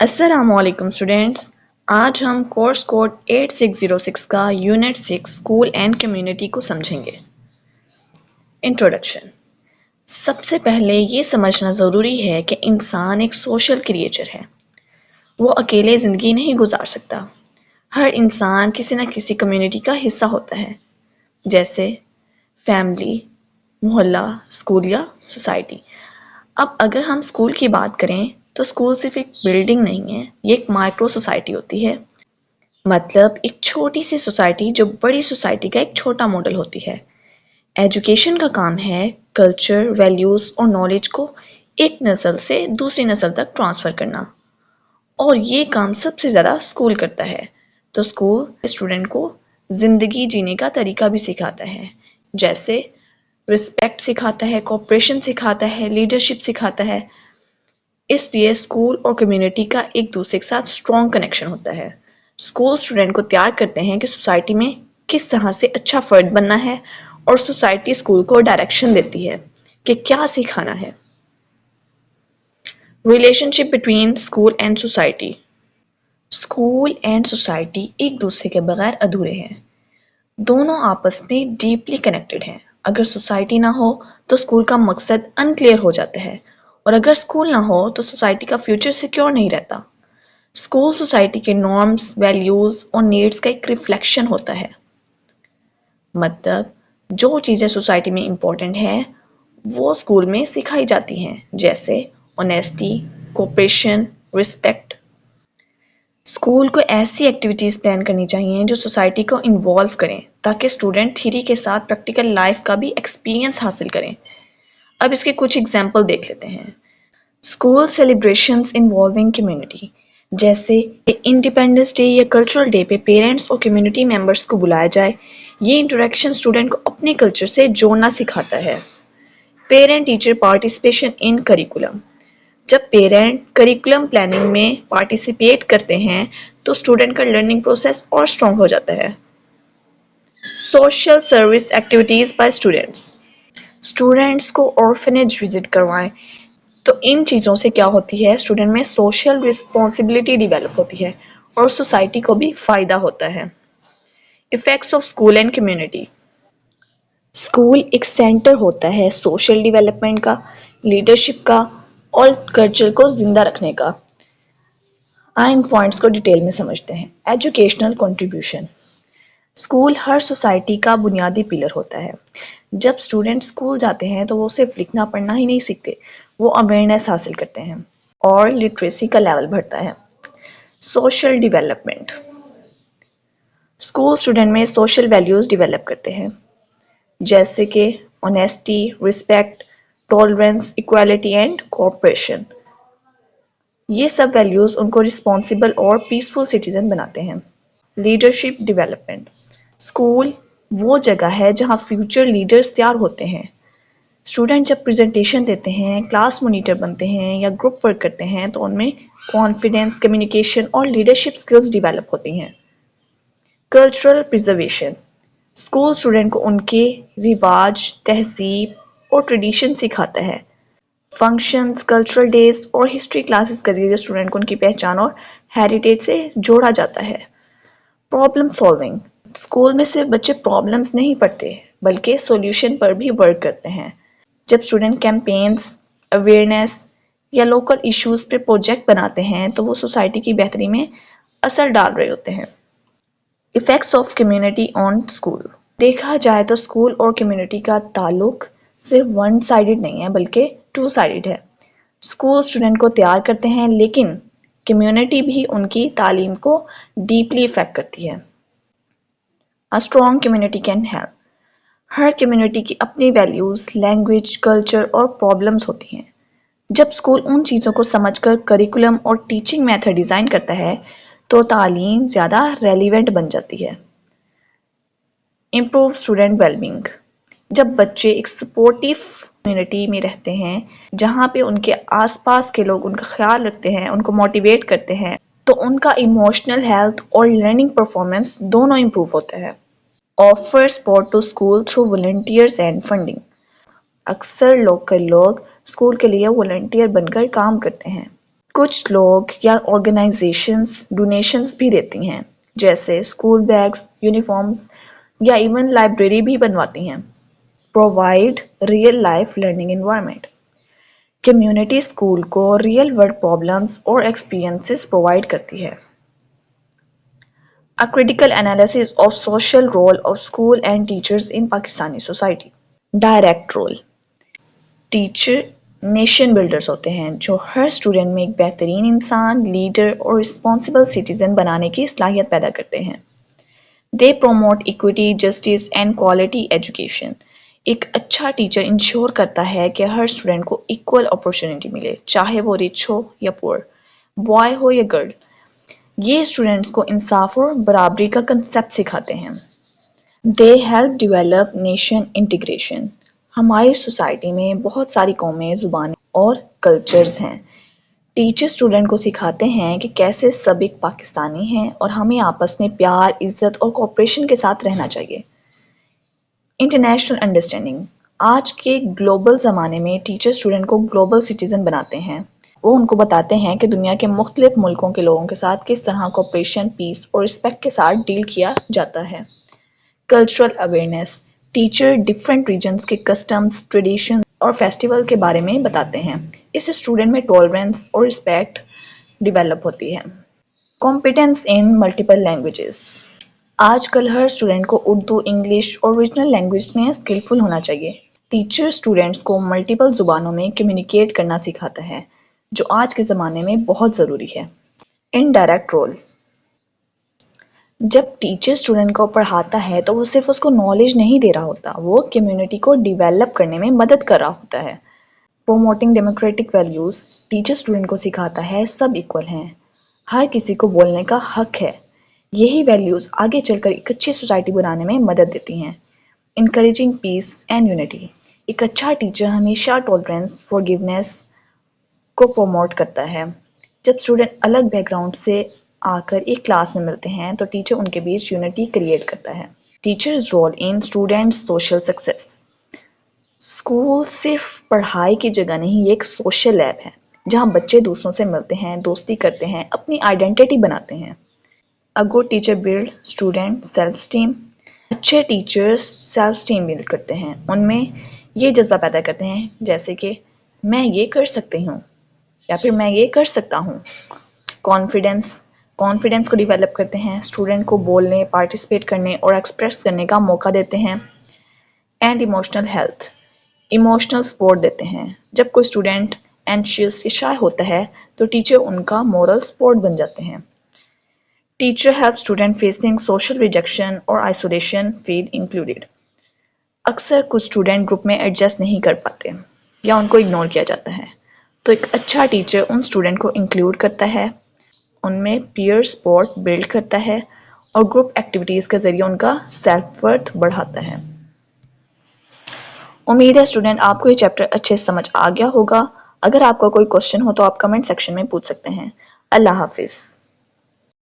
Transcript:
السلام علیکم اسٹوڈینٹس، آج ہم کورس کوڈ 8606 کا یونٹ 6 اسکول اینڈ کمیونٹی کو سمجھیں گے۔ انٹروڈکشن۔ سب سے پہلے یہ سمجھنا ضروری ہے کہ انسان ایک سوشل کریچر ہے۔ وہ اکیلے زندگی نہیں گزار سکتا۔ ہر انسان کسی نہ کسی کمیونٹی کا حصہ ہوتا ہے، جیسے فیملی، محلہ، اسکول یا سوسائٹی۔ اب اگر ہم اسکول کی بات کریں تو اسکول صرف ایک بلڈنگ نہیں ہے، یہ ایک مائکرو سوسائٹی ہوتی ہے۔ مطلب ایک چھوٹی سی سوسائٹی جو بڑی سوسائٹی کا ایک چھوٹا ماڈل ہوتی ہے۔ ایجوکیشن کا کام ہے کلچر، ویلیوز اور نالج کو ایک نسل سے دوسری نسل تک ٹرانسفر کرنا، اور یہ کام سب سے زیادہ اسکول کرتا ہے۔ تو اسکول اسٹوڈنٹ کو زندگی جینے کا طریقہ بھی سکھاتا ہے، جیسے رسپیکٹ سکھاتا ہے، کوآپریشن سکھاتا ہے، لیڈرشپ سکھاتا ہے۔ اس لیے اسکول اور کمیونٹی کا ایک دوسرے کے ساتھ اسٹرانگ کنیکشن ہوتا ہے۔ اسکول اسٹوڈنٹ کو تیار کرتے ہیں کہ سوسائٹی میں کس طرح سے اچھا فرد بننا ہے، اور سوسائٹی اسکول کو ڈائریکشن دیتی ہے کہ کیا سکھانا ہے۔ Relation ship between school and society. School and society ایک دوسرے کے بغیر ادھورے ہیں۔ دونوں آپس میں ڈیپلی کنیکٹڈ ہیں۔ اگر سوسائٹی نہ ہو تو اسکول کا مقصد انکلیئر ہو جاتا ہے، اور اگر اسکول نہ ہو تو سوسائٹی کا فیوچر سیکیور نہیں رہتا۔ اسکول سوسائٹی کے نارمز، ویلیوز اور نیڈز کا ایک ریفلیکشن ہوتا ہے۔ مطلب جو چیزیں سوسائٹی میں امپورٹنٹ ہیں وہ اسکول میں سکھائی جاتی ہیں، جیسے آنیسٹی، کوآپریشن، رسپیکٹ۔ اسکول کو ایسی ایکٹیویٹیز پلان کرنی چاہیے جو سوسائٹی کو انوالو کریں، تاکہ اسٹوڈنٹ تھیوری کے ساتھ پریکٹیکل لائف کا بھی ایکسپیرینس حاصل کریں۔ اب اس کے کچھ ایگزامپل دیکھ لیتے ہیں۔ اسکول سیلیبریشنز انوالونگ کمیونٹی، جیسے انڈیپینڈنس ڈے یا کلچرل ڈے پہ پیرنٹس اور کمیونٹی ممبرس کو بلایا جائے۔ یہ انٹریکشن اسٹوڈنٹ کو اپنے کلچر سے جوڑنا سکھاتا ہے۔ Parent teacher participation in curriculum, جب پیرنٹ کریکولم پلاننگ میں پارٹیسپیٹ کرتے ہیں تو اسٹوڈنٹ کا لرننگ پروسیس اور اسٹرانگ ہو جاتا ہے۔ Social service activities by students, students کو آرفنیج وزٹ کروائیں۔ تو ان چیزوں سے کیا ہوتی ہے، اسٹوڈنٹ میں سوشل رسپانسبلٹی ڈیولپ ہوتی ہے اور سوسائٹی کو بھی فائدہ ہوتا ہے۔ Effects of school and community. School ایک سینٹر ہوتا ہے سوشل ڈیولپمنٹ کا، لیڈرشپ کا اور کلچر کو زندہ رکھنے کا۔ ان پوائنٹس کو ڈیٹیل میں سمجھتے ہیں۔ Educational contribution. اسکول ہر سوسائٹی کا بنیادی پلر ہوتا ہے۔ جب اسٹوڈنٹ اسکول جاتے ہیں تو وہ صرف لکھنا پڑھنا ہی نہیں سیکھتے، وہ اویئرنیس حاصل کرتے ہیں اور لٹریسی کا لیول بڑھتا ہے۔ Social development. اسکول اسٹوڈنٹ میں سوشل ویلیوز ڈیولپ کرتے ہیں، جیسے کہ honesty, respect, tolerance, equality and cooperation. یہ سب ویلیوز ان کو رسپانسبل اور پیسفل سٹیزن بناتے ہیں۔ Leadership development. اسکول وہ جگہ ہے جہاں فیوچر لیڈرز تیار ہوتے ہیں۔ اسٹوڈنٹ جب پریزنٹیشن دیتے ہیں، کلاس مانیٹر بنتے ہیں یا گروپ ورک کرتے ہیں تو ان میں کانفیڈنس، کمیونیکیشن اور لیڈرشپ اسکلز ڈیولپ ہوتی ہیں۔ Cultural preservation. اسکول اسٹوڈنٹ کو ان کے رواج، تہذیب اور ٹریڈیشن سکھاتا ہے۔ فنکشنز، کلچرل ڈیز اور ہسٹری کلاسز کے ذریعے اسٹوڈنٹ کو ان کی پہچان اور ہیریٹیج سے جوڑا جاتا ہے۔ Problem solving. اسکول میں صرف بچے پرابلمز نہیں پڑھتے بلکہ سولوشن پر بھی ورک کرتے ہیں۔ جب اسٹوڈنٹ کیمپینز، اویئرنیس یا لوکل ایشوز پہ پروجیکٹ بناتے ہیں تو وہ سوسائٹی کی بہتری میں اثر ڈال رہے ہوتے ہیں۔ Effects of community on school. دیکھا جائے تو اسکول اور کمیونٹی کا تعلق صرف ون سائیڈڈ نہیں ہے بلکہ ٹو سائیڈڈ ہے۔ اسکول اسٹوڈنٹ کو تیار کرتے ہیں لیکن کمیونٹی بھی ان کی تعلیم کو ڈیپلی افیکٹ کرتی ہے۔ A strong community can help۔ Hare community کی اپنی ویلیوز، لینگویج، کلچر اور پرابلمز ہوتی ہیں۔ جب اسکول ان چیزوں کو سمجھ کر کریکولم اور ٹیچنگ میتھڈ ڈیزائن کرتا ہے تو تعلیم زیادہ ریلیونٹ بن جاتی ہے۔ Improve student well being. جب بچے ایک سپورٹیو کمیونٹی میں رہتے ہیں جہاں پہ ان کے آس پاس کے لوگ ان کا خیال رکھتے ہیں، ان کو موٹیویٹ کرتے ہیں، تو ان کا ایموشنل ہیلتھ اور لرننگ پرفارمنس دونوں امپروو ہوتا ہے۔ Offer support to school through volunteers and funding. اکثر لوکل لوگ اسکول کے لیے والنٹیئر بن کر کام کرتے ہیں۔ کچھ لوگ یا آرگنائزیشنز ڈونیشنز بھی دیتی ہیں، جیسے اسکول بیگز، یونیفارمز یا ایون لائبریری بھی بنواتی ہیں۔ Provide real life learning environment, community school کو ریئل ورلڈ پرابلمز اور ایکسپیرینسز پرووائڈ کرتی ہے۔ A critical analysis of social role of school and teachers in Pakistani society. Direct role, teacher nation builders ہوتے ہیں جو ہر student میں ایک بہترین انسان، لیڈر اور رسپانسبل سٹیزن بنانے کی صلاحیت پیدا کرتے ہیں۔ دے promote equity, justice and quality education. ایک اچھا ٹیچر انشور کرتا ہے کہ ہر اسٹوڈنٹ کو ایکول اپرچونٹی ملے، چاہے وہ رچ ہو یا پور، بوائے ہو یا گرل۔ یہ اسٹوڈنٹس کو انصاف اور برابری کا کنسیپٹ سکھاتے ہیں۔ They help develop nation integration. ہماری سوسائٹی میں بہت ساری قومیں، زبانیں اور کلچرز ہیں۔ ٹیچر اسٹوڈنٹ کو سکھاتے ہیں کہ کیسے سب ایک پاکستانی ہیں اور ہمیں آپس میں پیار، عزت اور کوآپریشن کے ساتھ رہنا چاہیے۔ انٹرنیشنل انڈرسٹینڈنگ، آج کے گلوبل زمانے میں ٹیچر اسٹوڈنٹ کو گلوبل سٹیزن بناتے ہیں۔ وہ ان کو بتاتے ہیں کہ دنیا کے مختلف ملکوں کے لوگوں کے ساتھ کس طرح کوآپریشن، پیس اور رسپیکٹ کے ساتھ ڈیل کیا جاتا ہے۔ Cultural awareness, teacher different regions کے کسٹمز، ٹریڈیشن اور فیسٹیول کے بارے میں بتاتے ہیں۔ اس سے اسٹوڈنٹ میں ٹالرنس اور رسپیکٹ ڈیولپ ہوتی ہے۔ کمپیٹنس ان ملٹیپل لینگویجز، آج کل ہر اسٹوڈنٹ کو اردو، انگلش اور ریجنل لینگویج میں اسکلفل ہونا چاہیے۔ ٹیچر اسٹوڈنٹس کو ملٹیپل زبانوں میں کمیونیکیٹ کرنا سکھاتا ہے، جو آج کے زمانے میں بہت ضروری ہے۔ انڈائریکٹ رول، جب ٹیچر اسٹوڈنٹ کو پڑھاتا ہے تو وہ صرف اس کو نالج نہیں دے رہا ہوتا، وہ کمیونٹی کو ڈیولپ کرنے میں مدد کر رہا ہوتا ہے۔ Promoting democratic values, teacher student کو سکھاتا ہے سب ایکول ہیں، ہر کسی کو بولنے کا حق ہے۔ یہی ویلیوز آگے چل کر ایک اچھی سوسائٹی بنانے میں مدد دیتی ہیں۔ انکریجنگ پیس اینڈ یونٹی، ایک اچھا ٹیچر ہمیشہ ٹالرنس، فورگیونیس کو پروموٹ کرتا ہے۔ جب اسٹوڈنٹ الگ بیک گراؤنڈ سے آ کر ایک کلاس میں ملتے ہیں تو ٹیچر ان کے بیچ یونٹی کریٹ کرتا ہے۔ Teachers role in students social success, school صرف پڑھائی کی جگہ نہیں، یہ ایک سوشل لیب ہے جہاں بچے دوسروں سے ملتے ہیں، دوستی کرتے ہیں، اپنی آئیڈینٹی بناتے ہیں۔ A good teacher build student self esteem، اچھے ٹیچرز سیلف اسٹیم بلڈ کرتے ہیں، ان میں یہ جذبہ پیدا کرتے ہیں جیسے کہ میں یہ کر سکتی ہوں یا پھر میں یہ کر سکتا ہوں۔ کانفیڈنس کو ڈیولپ کرتے ہیں، اسٹوڈنٹ کو بولنے، پارٹیسپیٹ کرنے اور ایکسپریس کرنے کا موقع دیتے ہیں۔ And emotional health, emotional support دیتے ہیں۔ جب کوئی اسٹوڈنٹ اینشیس یا شائے ہوتا ہے تو ٹیچر ان کا مورل سپورٹ بن جاتے ہیں۔ Teacher help student facing social rejection اور آئسولیشن فیل انکلوڈیڈ۔ اکثر کچھ اسٹوڈنٹ گروپ میں ایڈجسٹ نہیں کر پاتے یا ان کو اگنور کیا جاتا ہے، تو ایک اچھا ٹیچر ان اسٹوڈنٹ کو انکلوڈ کرتا ہے، ان میں پیئر سپورٹ بلڈ کرتا ہے اور گروپ ایکٹیویٹیز کے ذریعے ان کا سیلف ورتھ بڑھاتا ہے۔ امید ہے اسٹوڈنٹ آپ کو یہ چیپٹر اچھے سے سمجھ آ گیا ہوگا۔ اگر آپ کا کوئی کوشچن ہو تو آپ کمنٹ سیکشن میں پوچھ سکتے ہیں۔ اللہ حافظ۔